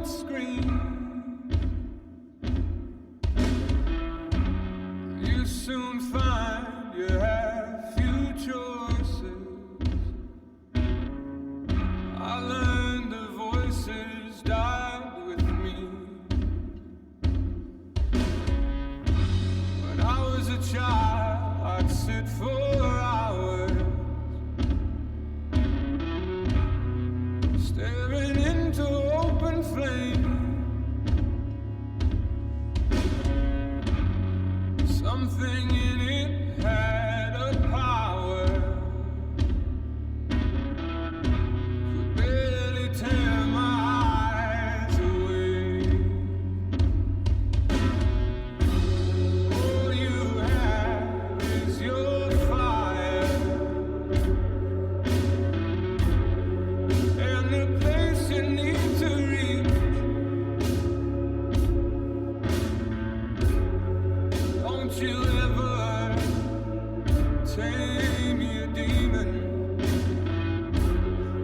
not scream. You soon find you have few choices. I learned the voices died with me. When I was a child, I'd sit for hours staring into open flame. Something in it had a power, could barely tear my eyes away. All you have is your fire, and the place you need to reach. Don't you ever tame your demon,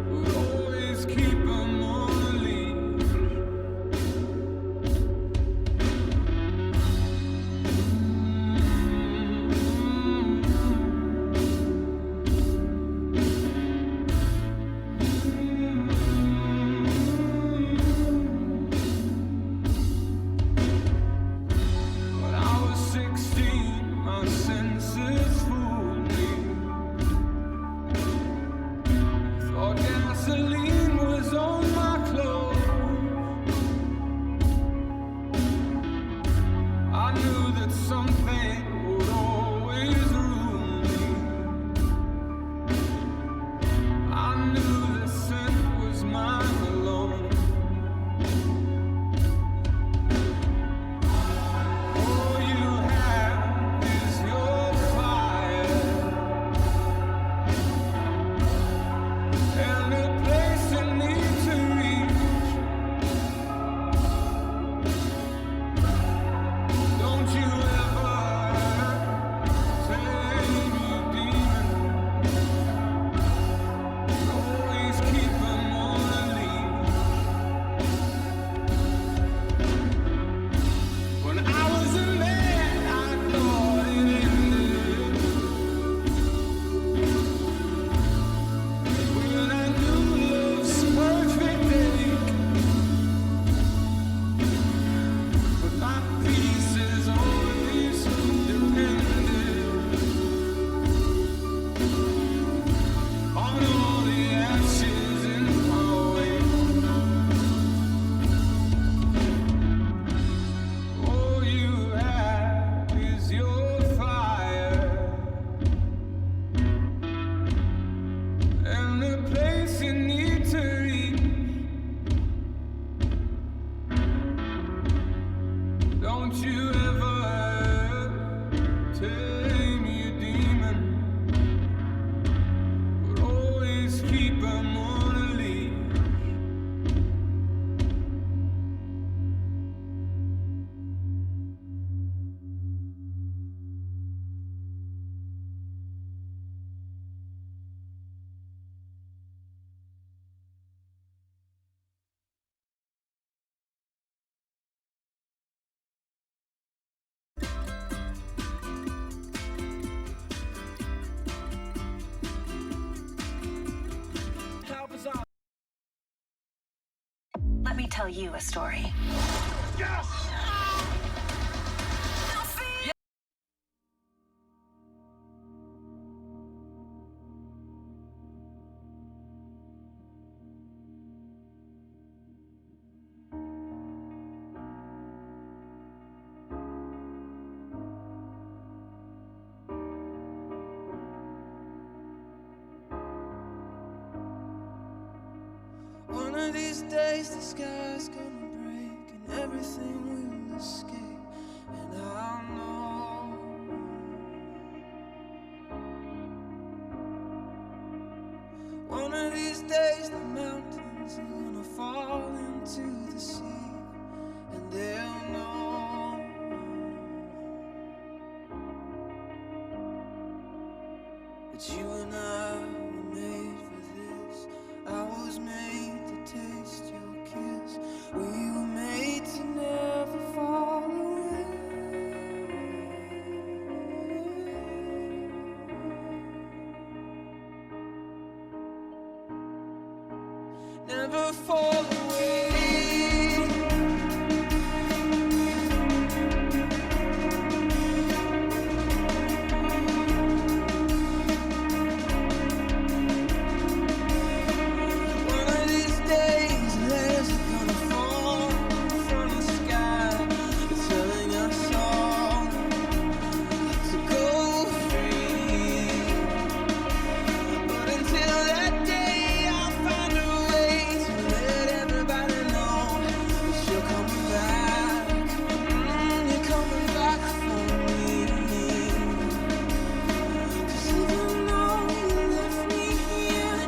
but always keep 'em on a leash. When I was 16, my senses fooled me. Thought gasoline was on my clothes. I knew that something would always ruin me. I knew the scent was mine alone. All you have is your fire, and the place you need to reach. Don't you ever tame your demon, always keep 'em on a leash. When I was a man, I thought it ended. When I knew love's perfect ache, but my peace is always dependent on all the ashes in my way. All you have is your fire, and the place you need to reach. Don't you ever tame your demon, but always keep 'em on a leash. Let me tell you a story. One of these days the sky's gonna break and everything will escape, and I'll know. One of these days the mountains are gonna fall into the sea, and they'll know. That you and I were made for this. I was made to taste your kiss. We never fall away. One of these days, letters are gonna fall from the sky, telling us all to go free. But until that day, I'll find a way to let everybody know that you're coming back. You're coming back for me. 'Cause even though you left me here,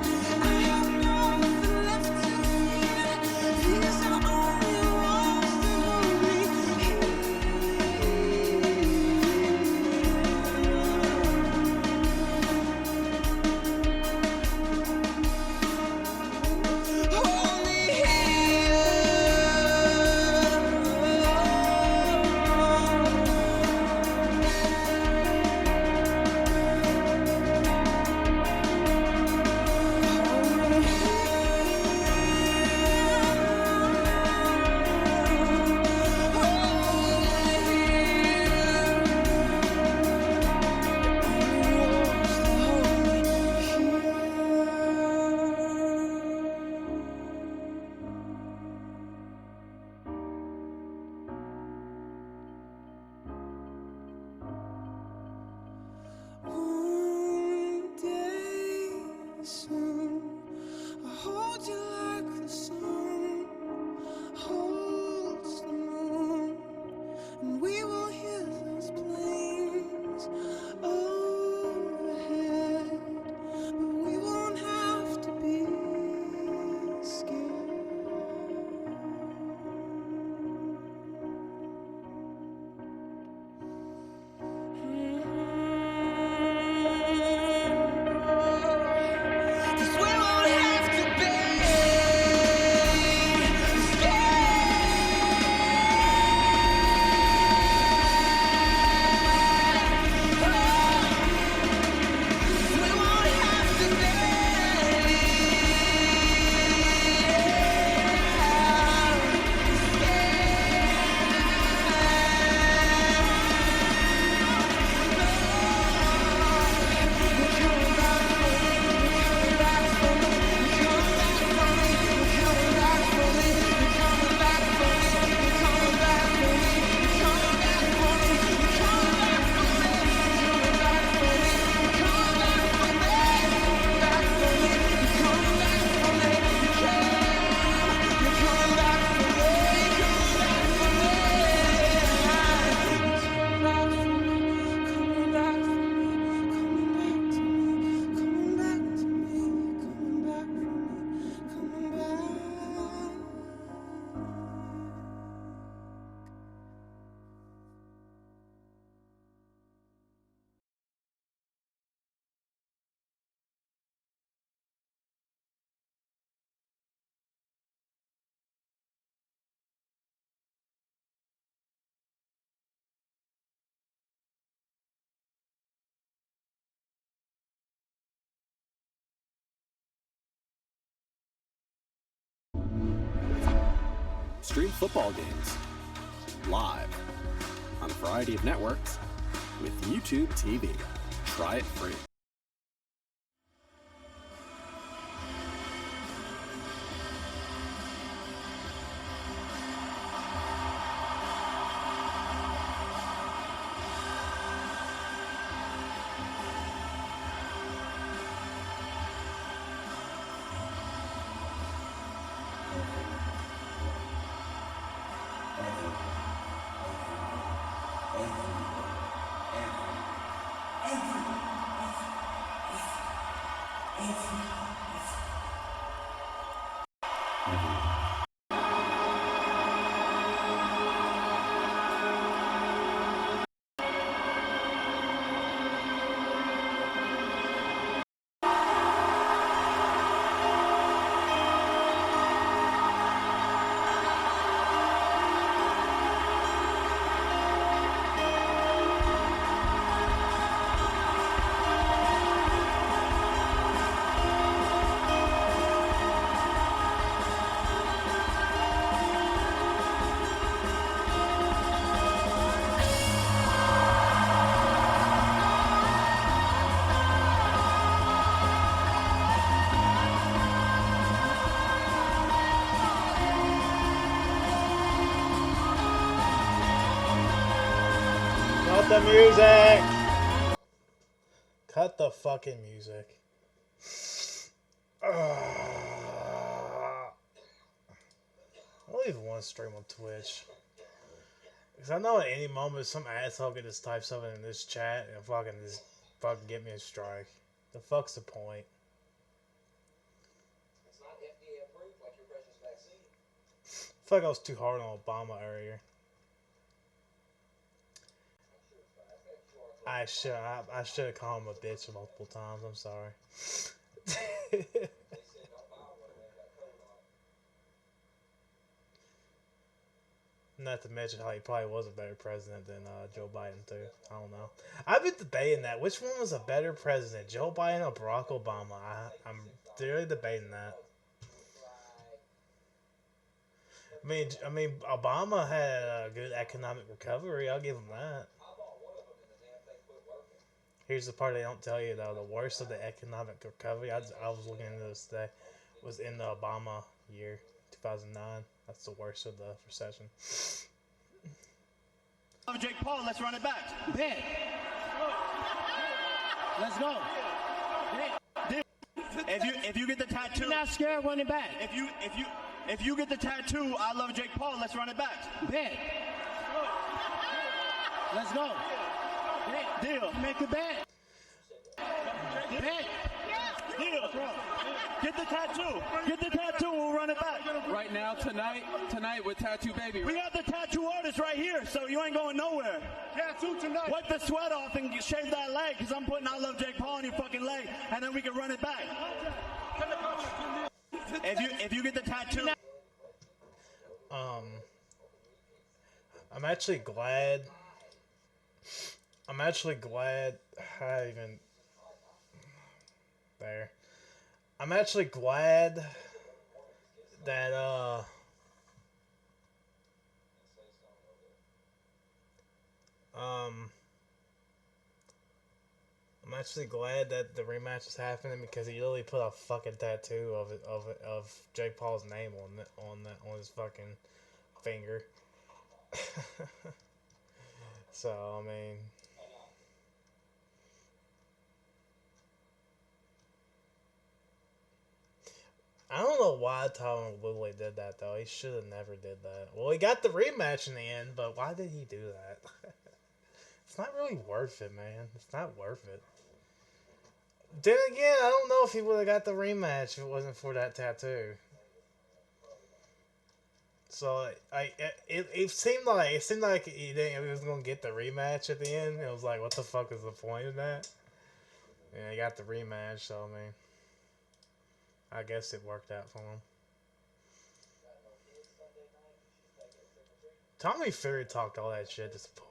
I have nothing left to fear. These are only walls that hold me here. Hold me One day soon, I'll hold you like the sun holds the moon, and we will hear those planes overhead, but we won't have to be scared. Cause we won't have to be scared. We won't have to be Stream football games live on a variety of networks with YouTube TV. Try it free. the music! Cut the fucking music. I don't even want to stream on Twitch. Because I know at any moment some asshole could just type something in this chat and fucking get me a strike. The fuck's the point? It's not FDA approved like your precious vaccine. I feel like I was too hard on Obama earlier. I should have called him a bitch multiple times. I'm sorry. Not to mention how he probably was a better president than Joe Biden too. I don't know. I've been debating that. Which one was a better president, Joe Biden or Barack Obama? I'm really debating that. I mean, Obama had a good economic recovery. I'll give him that. Here's the part they don't tell you though. The worst of the economic recovery, I was looking into this today, was in the Obama year, 2009. That's the worst of the recession. Jake Paul, let's run it back. Bet. Let's go. If you get the tattoo, You're not scared running back. if you get the tattoo, I love Jake Paul, let's run it back. Bet. Let's go. Bet. Deal. Make a bet. Bet. Deal. Get the tattoo. Get the tattoo. We'll run it back. Right now, tonight with Tattoo Baby. We got the tattoo artist right here, so you ain't going nowhere. Tattoo tonight. Wipe the sweat off and shave that leg, because I'm putting I love Jake Paul on your fucking leg, and then we can run it back. If you get the tattoo. I'm actually glad I even there. I'm actually glad that I'm actually glad that the rematch is happening because he literally put a fucking tattoo of Jake Paul's name on his fucking finger. So I mean, I don't know why Tyron Woodley did that though. He should have never did that. Well, he got the rematch in the end, but why did he do that? It's not really worth it, man. It's not worth it. Then again, I don't know if he would have got the rematch if it wasn't for that tattoo. So it seemed like he was gonna get the rematch at the end. It was like, what the fuck is the point of that? And he got the rematch, so I mean, I guess it worked out for him. Tommy Fury talked all that shit to boy.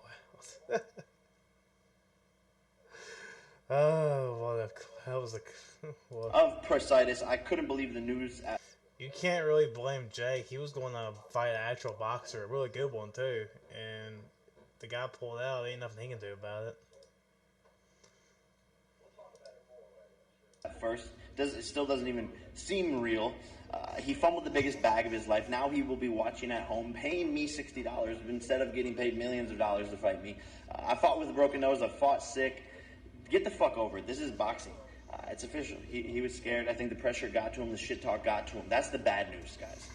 Oh, that was a. What? Of bursitis, I couldn't believe the news. You can't really blame Jake. He was going to fight an actual boxer, a really good one too, and the guy pulled out. Ain't nothing he can do about it. At first, it still doesn't even seem real. He fumbled the biggest bag of his life. Now he will be watching at home, paying me $60 instead of getting paid millions of dollars to fight me. I fought with a broken nose. I fought sick. Get the fuck over it. This is boxing. It's official. He was scared. I think the pressure got to him. The shit talk got to him. That's the bad news, guys.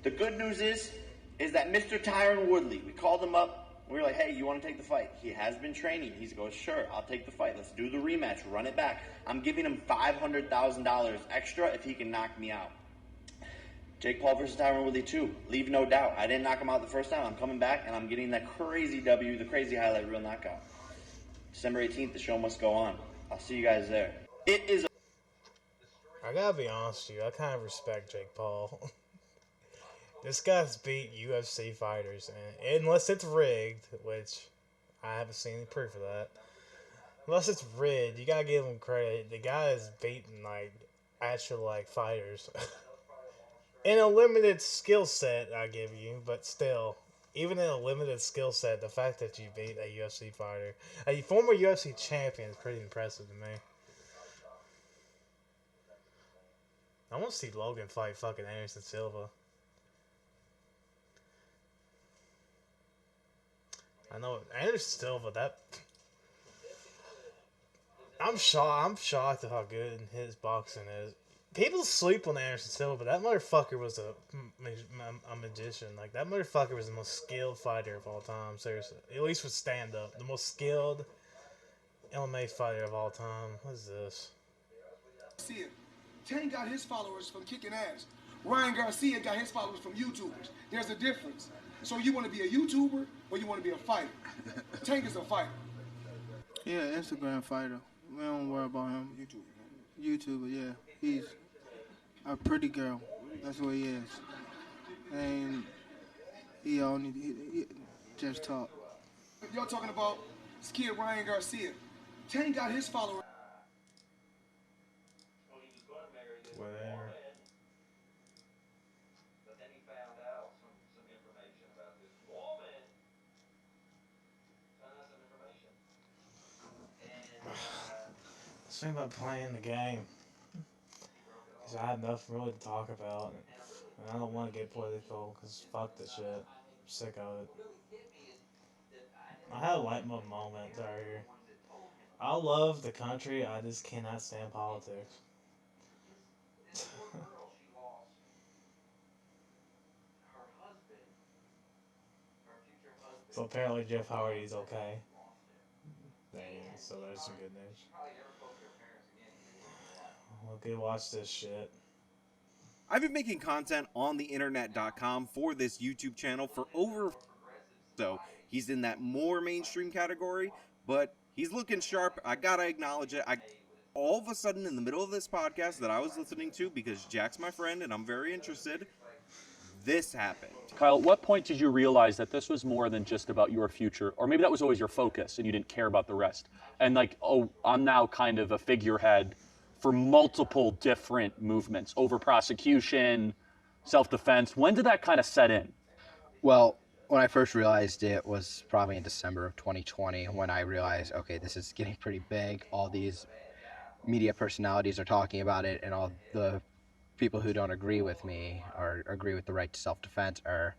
The good news is that Mr. Tyron Woodley, we called him up. We were like, hey, you want to take the fight? He has been training. He goes, sure, I'll take the fight. Let's do the rematch. Run it back. I'm giving him $500,000 extra if he can knock me out. Jake Paul versus Tyron Woodley 2. Leave no doubt. I didn't knock him out the first time. I'm coming back, and I'm getting that crazy W, the crazy highlight reel knockout. December 18th, the show must go on. I'll see you guys there. It is. I gotta be honest with you. I kind of respect Jake Paul. This guy's beat UFC fighters, and unless it's rigged, which I haven't seen any proof of that. Unless it's rigged, you gotta give him credit. The guy is beating like actual like fighters. In a limited skill set, I give you, but still, even in a limited skill set, the fact that you beat a UFC fighter, a former UFC champion, is pretty impressive to me. I want to see Logan fight fucking Anderson Silva. I know Anderson Silva, I'm shocked at how good his boxing is. People sleep on Anderson Silva, but that motherfucker was a magician. Like, that motherfucker was the most skilled fighter of all time. Seriously, at least with stand up, the most skilled MMA fighter of all time. What is this? See it. Tank got his followers from kicking ass. Ryan Garcia got his followers from YouTubers. There's a difference. So you want to be a YouTuber or you want to be a fighter? Tank is a fighter. Yeah, Instagram fighter. We don't worry about him. YouTuber, yeah. He's a pretty girl. That's what he is. And he just talk. Y'all talking about this kid Ryan Garcia. Tank got his followers. Whatever. Let's think about playing the game. Because I have nothing really to talk about. And I don't want to get political, because fuck this shit. I'm sick of it. I had a light bulb moment right here. I love the country, I just cannot stand politics. So apparently Jeff Hardy's okay. Dang, so there's some good news. Okay, watch this shit. I've been making content on the internet.com for this YouTube channel for over, so he's in that more mainstream category, but he's looking sharp. I gotta acknowledge it. All of a sudden in the middle of this podcast that I was listening to, because Jack's my friend and I'm very interested, this happened. Kyle, at what point did you realize that this was more than just about your future, or maybe that was always your focus and you didn't care about the rest? And like, oh, I'm now kind of a figurehead for multiple different movements, over prosecution, self-defense. When did that kind of set in? Well, when I first realized it was probably in December of 2020 when I realized, okay, this is getting pretty big. All these media personalities are talking about it, and all the people who don't agree with me or agree with the right to self-defense are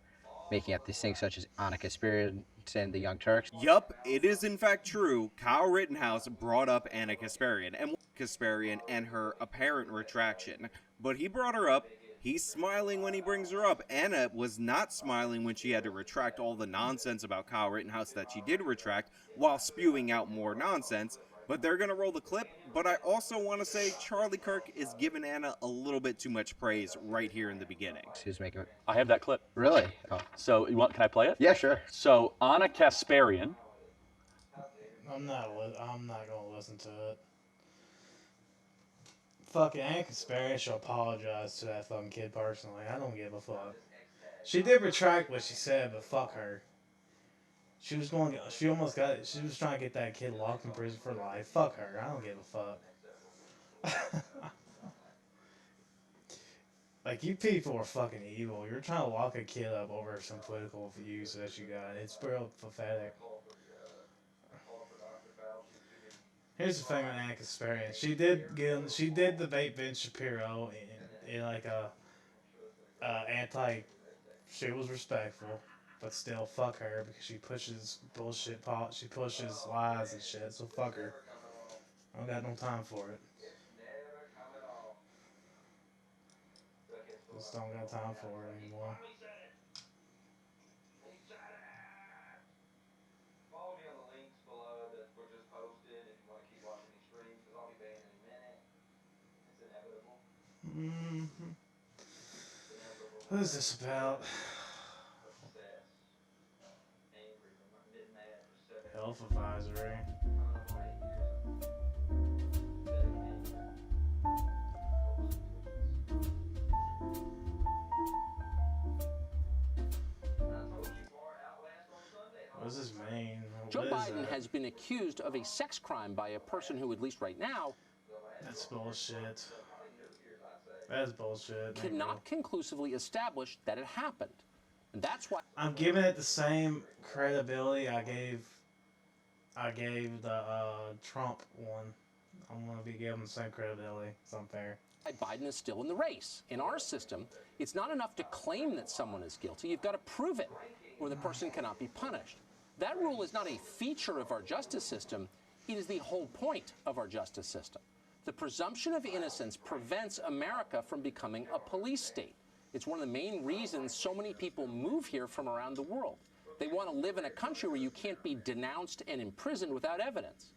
making up these things such as Annika Kasparian and the Young Turks. Yup, it is in fact true. Kyle Rittenhouse brought up Annika Kasparian and her apparent retraction. But he brought her up. He's smiling when he brings her up. Anna was not smiling when she had to retract all the nonsense about Kyle Rittenhouse that she did retract while spewing out more nonsense. But they're going to roll the clip. But I also want to say Charlie Kirk is giving Anna a little bit too much praise right here in the beginning. Who's making it? I have that clip. Really? Oh. So, can I play it? Yeah, sure. So, Anna Kasparian. I'm not going to listen to it. Fucking Annika Kasparian should apologize to that fucking kid personally. I don't give a fuck. She did retract what she said, but fuck her. She was trying to get that kid locked in prison for life. Fuck her. I don't give a fuck. Like, you people are fucking evil. You're trying to lock a kid up over some political views that you got. It's real pathetic. Here's the thing with Annika Kasparian. She did debate Ben Shapiro in like a she was respectful. But still, fuck her, because she pushes bullshit, she pushes lies and shit, so fuck her. I don't got no time for it. Just don't got time for it anymore. Follow me on the links below that were just posted if you want to keep watching these streams, because I'll be banned in a minute. It's inevitable. What is this about? Health advisory. What does this mean? Joe Biden has been accused of a sex crime by a person who, at least right now, that's bullshit. That's bullshit. Cannot conclusively establish that it happened. And that's why I'm giving it the same credibility I gave the Trump one. I'm going to be giving the same credibility. It's unfair. Biden is still in the race. In our system, it's not enough to claim that someone is guilty. You've got to prove it, or the person cannot be punished. That rule is not a feature of our justice system. It is the whole point of our justice system. The presumption of innocence prevents America from becoming a police state. It's one of the main reasons so many people move here from around the world. They want to live in a country where you can't be denounced and imprisoned without evidence.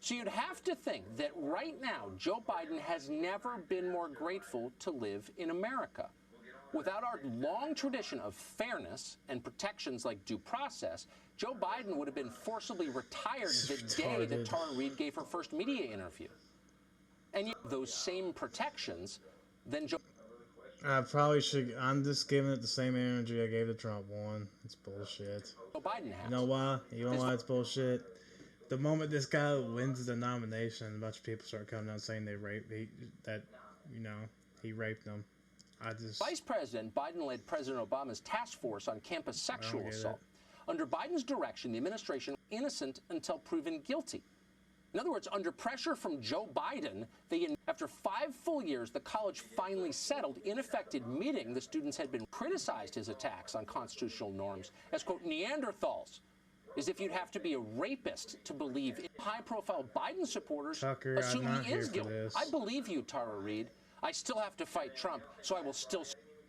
So you'd have to think that right now, Joe Biden has never been more grateful to live in America. Without our long tradition of fairness and protections like due process, Joe Biden would have been forcibly retired the day that Tara Reade gave her first media interview. And yet those same protections, then Joe... I probably should. I'm just giving it the same energy I gave the Trump one. It's bullshit. Joe Biden has. You know why? You know why it's bullshit? The moment this guy wins the nomination, a bunch of people start coming out saying he raped them. Vice President Biden led President Obama's task force on campus sexual assault. Under Biden's direction, the administration was innocent until proven guilty. In other words, under pressure from Joe Biden, after 5 full years, the college finally settled, in effect admitting the students had been criticized his attacks on constitutional norms as, quote, Neanderthals, as if you'd have to be a rapist to believe in high-profile Biden supporters assume he is guilty. I believe you, Tara Reade. I still have to fight Trump, so I will still...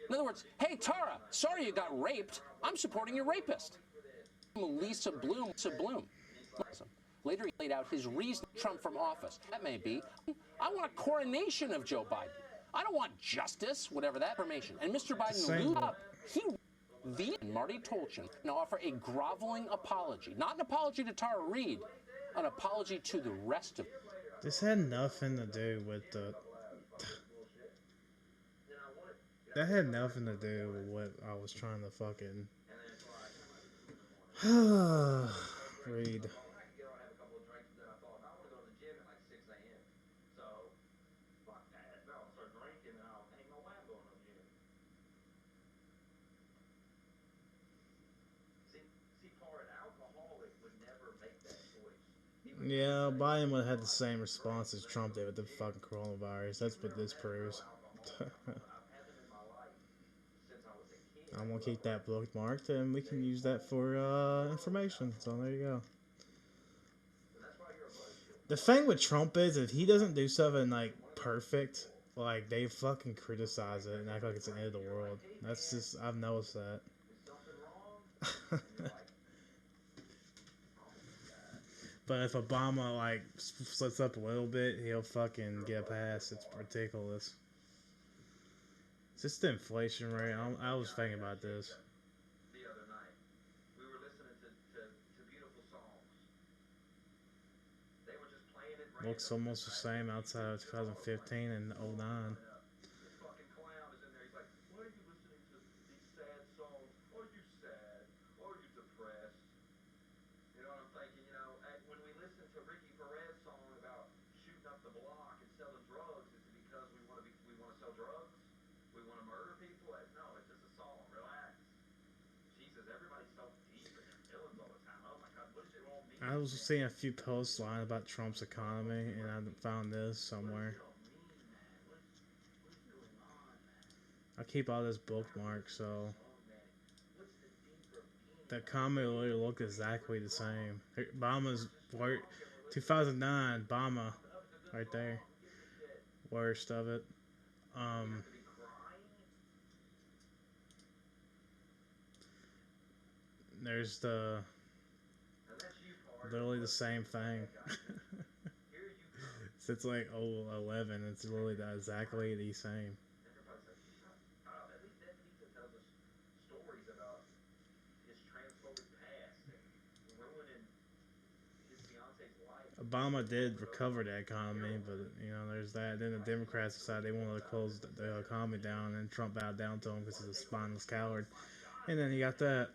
In other words, hey, Tara, sorry you got raped. I'm supporting your rapist. Lisa Bloom. Later, he laid out his reason for Trump from office. That may be, I want a coronation of Joe Biden. I don't want justice, whatever that information. And Mr. Biden blew up. Marty Tolchin now offer a groveling apology. Not an apology to Tara Reade, an apology to the rest of... This had nothing to do with the... That had nothing to do with what I was trying to fucking... read. Yeah, Biden would have had the same response as Trump did with the fucking coronavirus. That's what this proves. I'm gonna keep that bookmarked, and we can use that for information. So there you go. The thing with Trump is, if he doesn't do something like perfect, like they fucking criticize it and act like it's the end of the world. That's just, I've noticed that. But if Obama like slips up a little bit, he'll fucking get a pass. It's ridiculous. It's just the inflation rate. I was thinking about this. The other night, we were listening to beautiful songs. They were just playing it. Looks almost the same outside of 2015 and 09. I was seeing a few posts lying about Trump's economy, and I found this somewhere. I keep all this bookmarked, so the economy literally looked exactly the same. Obama's 2009, Obama, right there, worst of it. There's the literally the same thing. So it's like 11. It's literally exactly the same. Obama did recover the economy, but you know, there's that. Then the Democrats decided they wanted to close the economy down, and Trump bowed down to him because he's a spineless coward. And then you got that.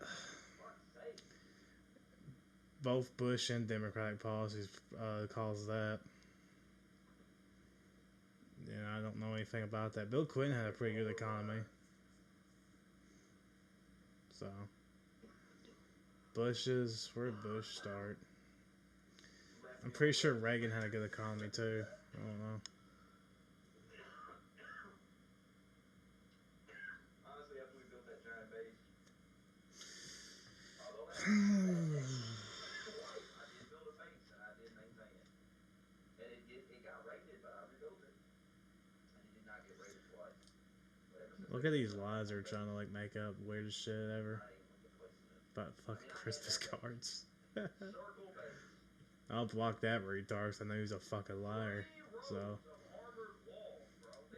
Both Bush and Democratic policies caused that. Yeah, I don't know anything about that. Bill Clinton had a pretty good economy. So, where did Bush start? I'm pretty sure Reagan had a good economy too. I don't know. Honestly, after we built that giant base, Look at these lies they're trying to like make up weirdest shit ever about fucking Christmas cards. I'll block that retard 'cause I know he's a fucking liar. So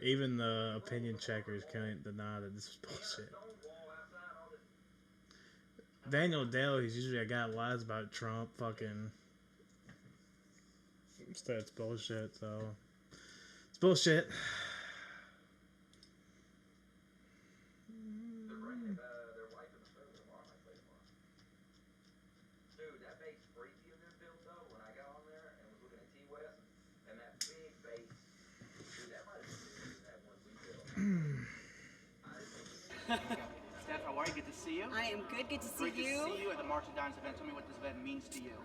even the opinion checkers can't deny that this is bullshit. Daniel Dale, he's usually a guy that lies about Trump. Fucking, that's bullshit. So it's bullshit. Steph, how are you? Good to see you. I am good. Good to see Great you. to see you at the March of Dimes event. Tell me what this event means to you.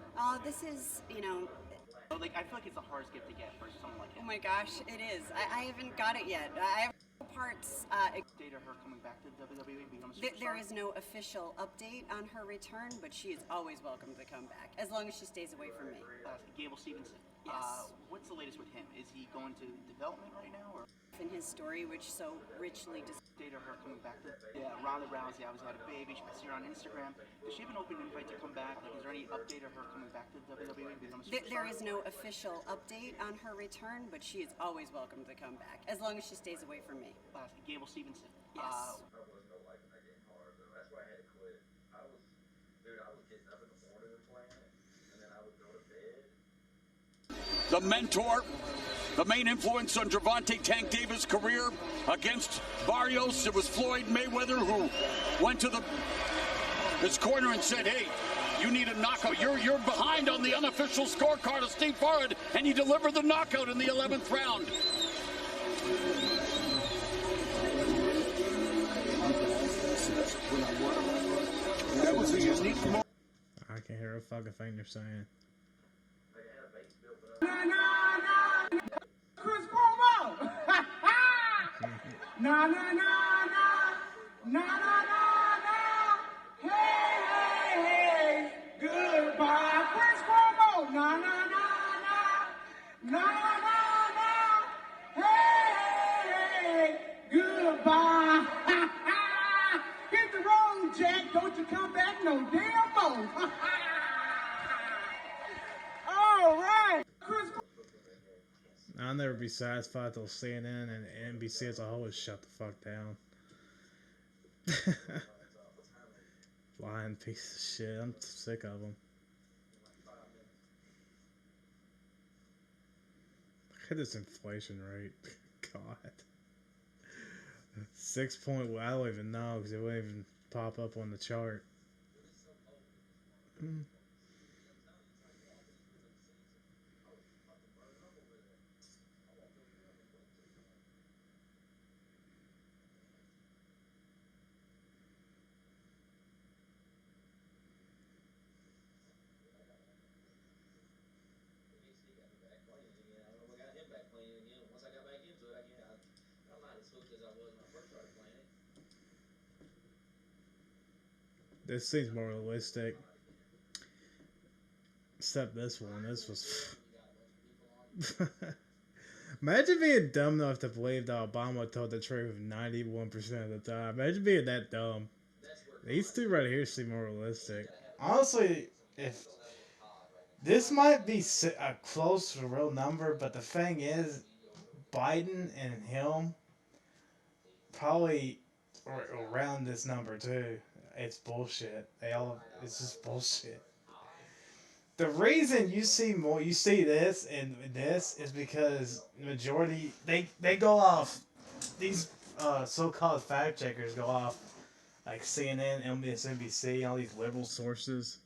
This is, you know. Like, I feel like it's the hardest gift to get for someone like him. Oh my gosh, it is. I haven't got it yet. I have parts. Date of her coming back to WWE and become a There superstar? is no official update on her return, but she is always welcome to come back, as long as she stays away from me. Gable Stevenson. Yes. What's the latest with him? Is he going to development right now, or? In his story, which so richly Date of her coming back to Ronda Rousey obviously had a baby. I see her on Instagram. Does she have an open invite to come back? Like, is there any update of her coming back to WWE and become a superstar? There is no official update on her return, but she is always welcome to come back, as long as she stays away from me. Gable Stevenson. Yes. The mentor, the main influence on Gervonta Tank Davis' career against Barrios. It was Floyd Mayweather who went to his corner and said, hey, you need a knockout. You're behind on the unofficial scorecard of Steve Farad, and he delivered the knockout in the 11th round. That was a unique moment. I can't hear a fucking thing they're saying. Chris Cuomo! Na na na na na na na na. Hey hey hey. Goodbye, Chris Cuomo. Na na na na na na na. Hey hey hey. Goodbye. Hit the road, Jack. Don't you come back no damn more. All right, Chris. I'll never be satisfied till CNN and NBC as a whole is shut the fuck down. Lying piece of shit. I'm sick of them. Look at this inflation rate. God. 6 point. I don't even know because it wouldn't even pop up on the chart. This seems more realistic. Except this one. This was... Imagine being dumb enough to believe that Obama told the truth 91% of the time. Imagine being that dumb. These two right here seem more realistic. Honestly, if... This might be a close to real number, but the thing is, Biden and him probably around this number too. It's bullshit. It's just bullshit. The reason you see this and this is because majority they go off these so-called fact checkers go off like CNN, MSNBC, all these liberal sources.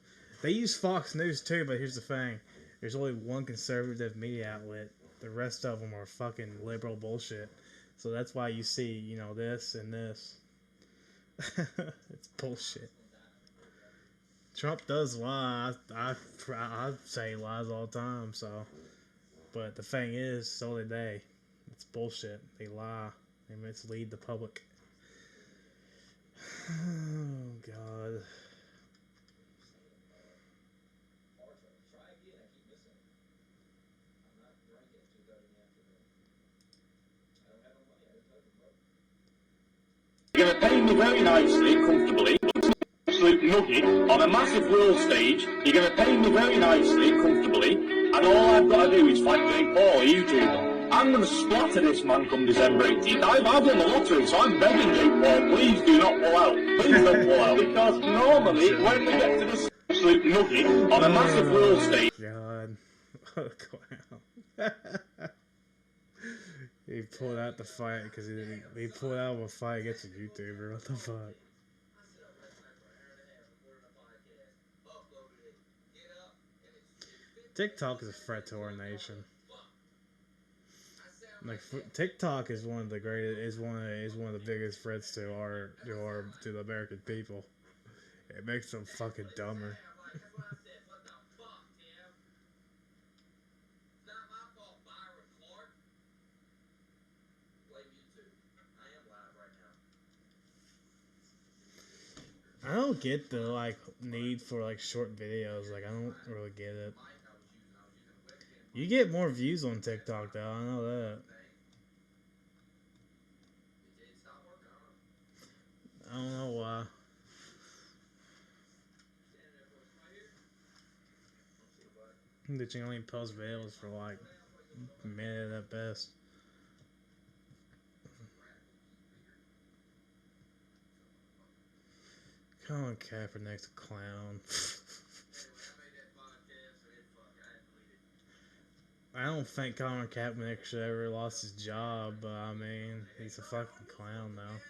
They use Fox News too, but here's the thing: there's only one conservative media outlet. The rest of them are fucking liberal bullshit. So that's why you see, this and this. It's bullshit. Trump does lie. I say he lies all the time. So, but the thing is, so did they. It's bullshit. They lie. They mislead the public. Oh God. You're going to pay me very nicely, comfortably. Absolute nugget on a massive world stage. You're going to pay me very nicely, comfortably. And all I've got to do is fight Jake Paul, a YouTuber. I'm going to splatter this man come December 18th. I've won the lottery, so I'm begging Jake Paul, please do not pull out. Please don't pull out. Because normally, when we get to this absolute nugget on a massive world stage... God. Wow. He pulled out the fight because he pulled out of a fight against a YouTuber. What the fuck? TikTok is a threat to our nation. Like TikTok is one of the greatest, is one of the biggest threats to the American people. It makes them fucking dumber. I don't get the like need for like short videos. Like I don't really get it. You get more views on TikTok though. I know that. I don't know why. That you only post videos for like a minute at best. Colin Kaepernick's a clown. I don't think Colin Kaepernick should ever lost his job, but I mean, he's a fucking clown now.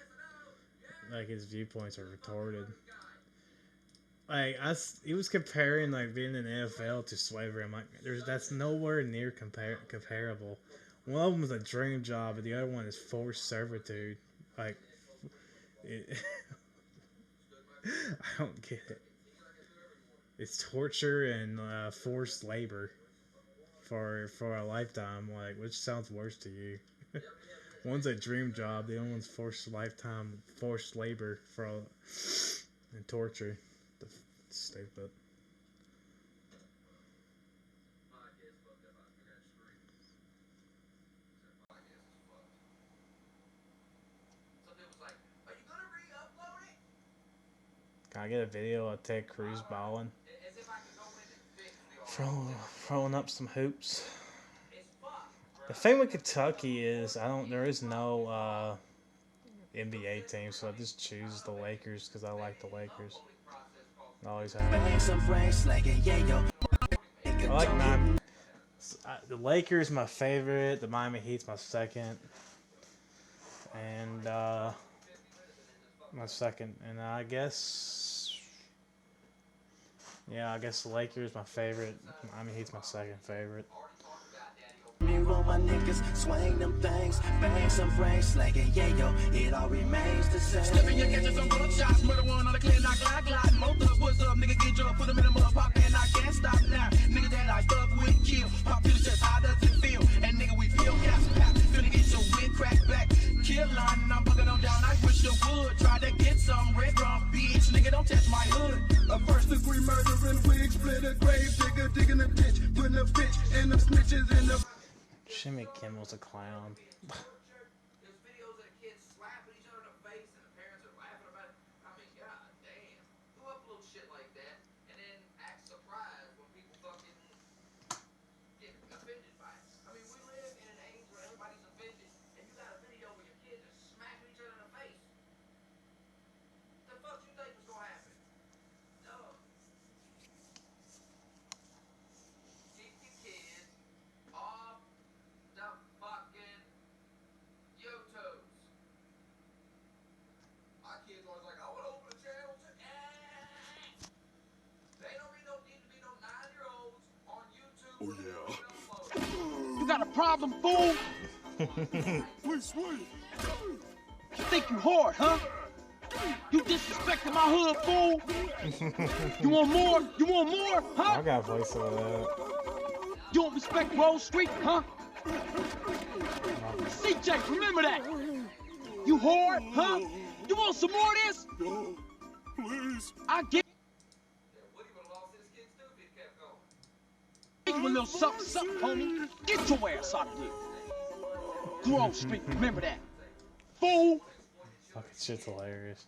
Like, his viewpoints are retarded. Like, he was comparing, like, being in the NFL to slavery. I'm like, that's nowhere near comparable. One of them was a dream job, and the other one is forced servitude. Like, I don't get it. It's torture and forced labor for a lifetime. Like, which sounds worse to you? One's a dream job, the other one's forced labor and torture. Stupid. Can I get a video of Ted Cruz balling? Throwing up some hoops. The thing with Kentucky is there is no NBA team, so I just choose the Lakers because I like the Lakers. I always have. I like the Lakers my favorite, the Miami Heat's my second, and my second, and I guess the Lakers my favorite, Miami Heat's my second favorite. Roll my niggas, swing them things, bang some brains, like a yayo, it all remains the same. Step in your kitchen, some good shots, murder one on the clear, knock, glide, most of what's up, nigga, get your put them in the mud, pop, and I can't stop now. Nigga that I fuck with, kill, pop to the chest, how does it feel? And nigga, we feel gas, pap, finna get your wig crack back, kill line, I'm bugging on down, I wish you would, try to get some red rum, bitch, nigga, don't touch my hood. A first degree murdering wig, split a grave digger, digging a ditch, putting a bitch and them snitches in the... Jimmy Kimmel's a clown. You got a problem, fool? Please, wait. You think you hard, huh? You disrespecting my hood, fool? You want more? You want more, huh? I got a voice over that. You don't respect Rose Street, huh? CJ, remember that. You hard, huh? You want some more of this? No, please. I get you a little something, something, homie. Get your ass out of here. Grove Street, remember that. Fool. Fucking shit's hilarious.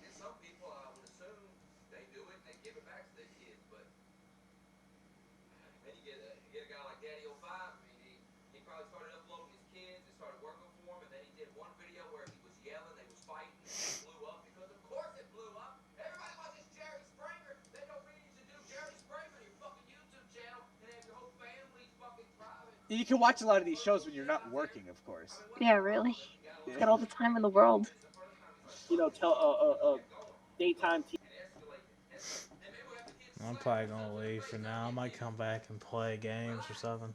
And some people, I would assume, they do it and they give it back to their kids, but then you get a guy like Daddy 05. I mean, he probably started uploading his kids and started working for him, and then he did one video where he was yelling, they was fighting, and it blew up because of course it blew up. Everybody watches Jerry Springer. They don't really need to do Jerry Springer on your fucking YouTube channel and have your whole family's fucking private. You can watch a lot of these shows when you're not working, of course. Yeah, really. It's got all the time in the world. You know, daytime TV. I'm probably gonna leave for now. I might come back and play games or something.